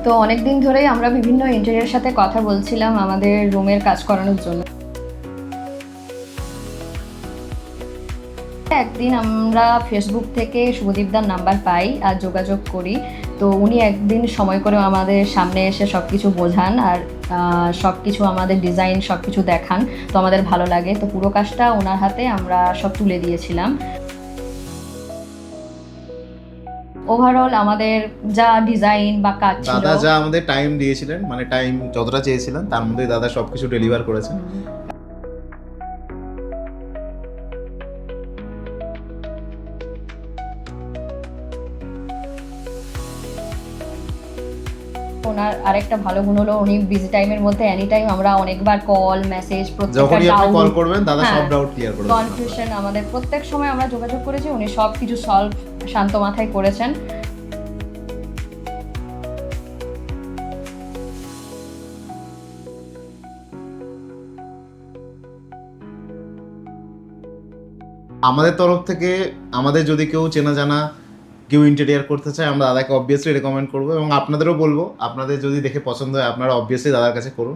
তো অনেক দিন ধরেই আমরা বিভিন্ন ইন্টেরিয়রের সাথে কথা বলছিলাম আমাদের রুমের কাজ করানোর জন্য। একদিন আমরা ফেসবুক থেকে শুভদীপদার নাম্বার পাই আর যোগাযোগ করি। তো উনি একদিন সময় করে আমাদের সামনে এসে সব কিছু বোঝান আর সব কিছু আমাদের ডিজাইন সব কিছু দেখান। তো আমাদের ভালো লাগে, তো পুরো কাজটা ওনার হাতে আমরা সব তুলে দিয়েছিলাম। ওভারঅল আমাদের যা ডিজাইন বা কাজ ছিল, দাদা যা আমাদের টাইম দিয়েছিলেন, মানে টাইম যতটা চেয়েছিলেন তার মধ্যে দাদা সবকিছু ডেলিভার করেছেন। ওনার আরেকটা ভালো গুণ হলো উনি বিজি টাইমের মধ্যে এনি টাইম আমরা অনেকবার কল মেসেজ প্রত্যেকটা যখনই আপনি কল ডাউট করবেন দাদা সব ডাউট ক্লিয়ার করে দেবেন। কনফিউশন আমাদের প্রত্যেক সময় আমরা যোগাযোগ করেছি, উনি সব কিছু সলভ শান্ত মাথায় করেছেন। আমাদের তরফ থেকে আমাদের যদি কেউ চেনা জানা কেউ ইন্টেরিয়ার করতে চায় আমরা দাদাকে অবভিয়াসলি রেকমেন্ড করবো, এবং আপনাদেরও বলবো আপনাদের যদি দেখে পছন্দ হয় আপনারা অবভিয়াসলি দাদার কাছে করুন।